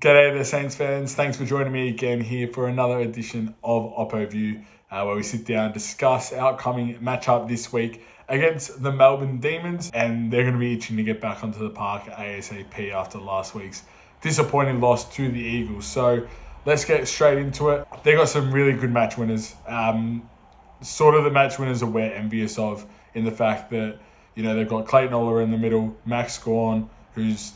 G'day there, Saints fans. Thanks for joining me again here for another edition of OPPO View, where we sit down and discuss our upcoming matchup this week against the Melbourne Demons, and they're going to be itching to get back onto the park ASAP after last week's disappointing loss to the Eagles. So let's get straight into it. They got some really good match winners, sort of the match winners that we're envious of, in the fact that, you know, they've got Clayton Oler in the middle, Max Gawn, who's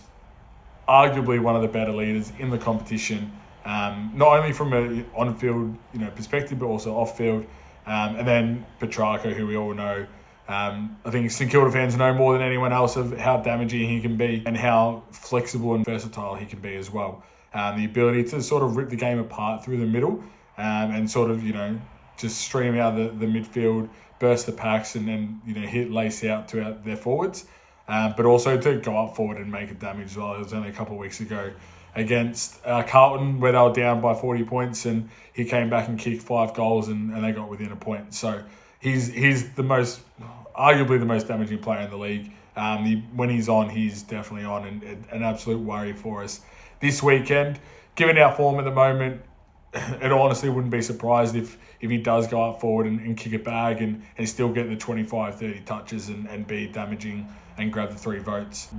arguably one of the better leaders in the competition, not only from an on-field perspective, but also off-field. And then Petracca, who we all know, I think St Kilda fans know more than anyone else of how damaging he can be and how flexible and versatile he can be as well. The ability to sort of rip the game apart through the middle and sort of, just stream out the midfield, burst the packs, and then, lace out to their forwards. But also to go up forward and make a damage as well. It was only a couple of weeks ago against Carlton, where they were down by 40 points, and he came back and kicked 5 goals, and they got within a point. So he's arguably the most damaging player in the league. When he's on, he's definitely on, and an absolute worry for us this weekend. Given our form at the moment, it honestly wouldn't be surprised if he does go up forward and kick a bag and still get the 25, 30 touches and be damaging and grab the 3 votes.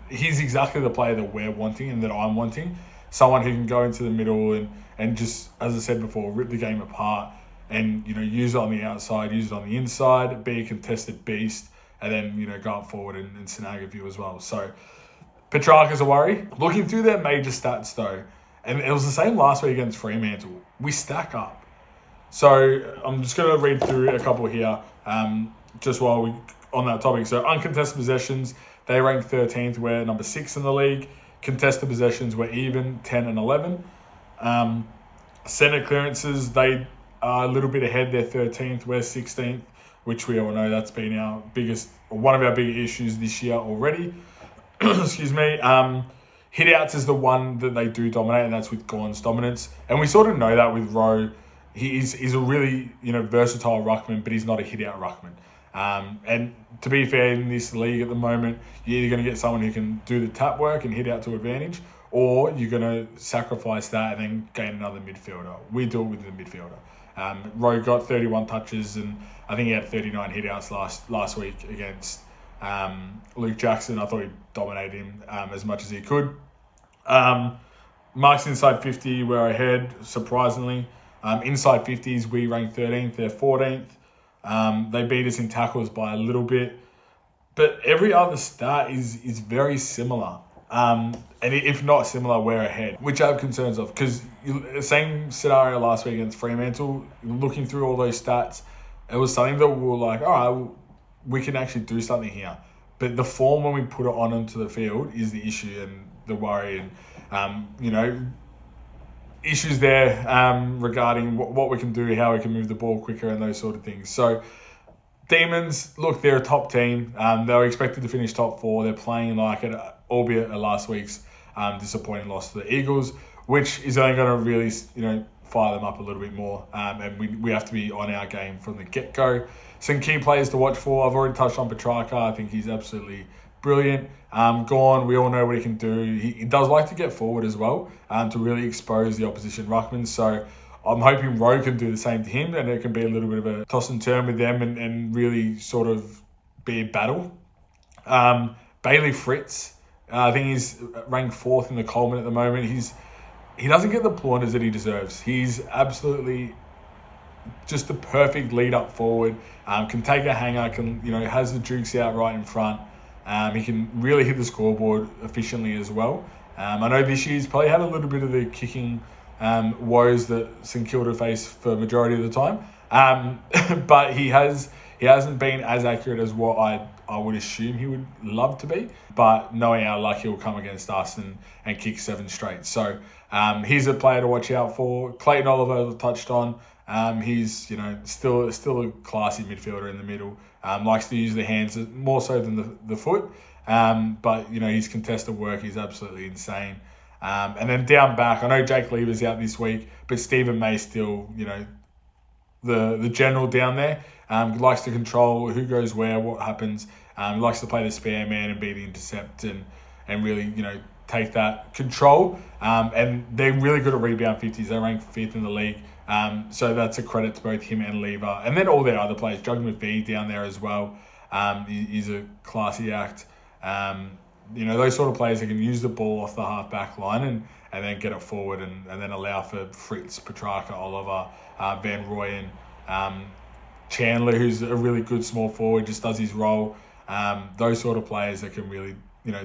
He's exactly the player that we're wanting and that I'm wanting. Someone who can go into the middle and just, as I said before, rip the game apart and, use it on the outside, use it on the inside, be a contested beast, and then, go up forward and snag a few as well. So Petracca's a worry. Looking through their major stats though, and it was the same last week against Fremantle, we stack up. So I'm just going to read through a couple here, just while we on that topic. So uncontested possessions, they rank 13th. We're number 6 in the league. Contested possessions, we're even, 10 and 11. Centre clearances, they are a little bit ahead. They're 13th. We're 16th, which we all know that's been one of our big issues this year already. Excuse me. Hit-outs is the one that they do dominate, and that's with Gawn's dominance. And we sort of know that with Rowe. He's a really versatile ruckman, but he's not a hit-out ruckman. And to be fair, in this league at the moment, you're either going to get someone who can do the tap work and hit out to advantage, or you're going to sacrifice that and then gain another midfielder. We do it with the midfielder. Rowe got 31 touches, and I think he had 39 hit-outs last week against Luke Jackson. I thought he dominated him as much as he could. Marks inside 50, we're ahead, surprisingly. Inside 50s, we rank 13th, they're 14th. They beat us in tackles by a little bit, but every other stat is very similar. And if not similar, we're ahead, which I have concerns of, because the same scenario last week against Fremantle, looking through all those stats, it was something that we were like, all right, we can actually do something here. But the form when we put it onto the field is the issue and the worry, and issues there regarding what we can do, how we can move the ball quicker, and those sort of things. So Demons, look, they're a top team. They were expected to finish top 4. They're playing like it, albeit last week's disappointing loss to the Eagles, which is only going to really fire them up a little bit more. And we have to be on our game from the get-go. Some key players to watch for. I've already touched on Petracca. I think he's absolutely brilliant. Gawn, we all know what he can do. He does like to get forward as well, to really expose the opposition ruckman. So I'm hoping Rowe can do the same to him, and it can be a little bit of a toss and turn with them and really sort of be a battle. Bailey Fritz, I think he's ranked 4th in the Coleman at the moment. He doesn't get the pointers that he deserves. He's absolutely just the perfect lead up forward. Can take a hanger, has the jukes out right in front. He can really hit the scoreboard efficiently as well. I know this year he's probably had a little bit of the kicking woes that St Kilda face for the majority of the time. But he hasn't been as accurate as what I would assume he would love to be. But knowing our luck, he'll come against us and kick 7 straight. So he's a player to watch out for. Clayton Oliver touched on. He's still a classy midfielder in the middle. Likes to use the hands more so than the foot. But his contested work is absolutely insane. And then down back, I know Jake Lever's out this week, but Stephen May still, the general down there. Likes to control who goes where, what happens. Likes to play the spare man and be the intercept and really, take that control. And they're really good at rebound 50s. They rank 5th in the league. So that's a credit to both him and Lever. And then all their other players. Jug McVee down there as well. He's a classy act. Those sort of players that can use the ball off the half-back line and then get it forward and then allow for Fritz, Petracca, Oliver, Van Rooyen, Chandler, who's a really good small forward, just does his role. Those sort of players that can really,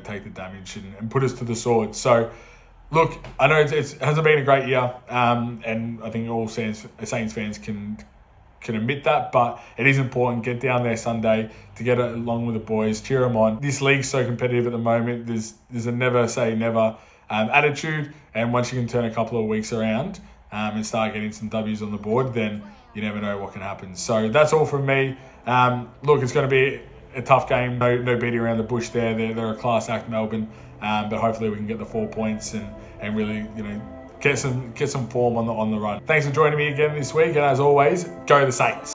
take the damage and put us to the sword. So, look, I know it hasn't been a great year, and I think all Saints fans can admit that, but it is important. Get down there Sunday to get along with the boys, cheer them on. This league's so competitive at the moment. There's a never say never attitude, and once you can turn a couple of weeks around and start getting some W's on the board, then you never know what can happen. So that's all from me. Look, it's going to be a tough game. No beating around the bush there. They're a class act, Melbourne, but hopefully we can get the 4 points and really get some form on the run. Thanks for joining me again this week, and as always, go the Saints.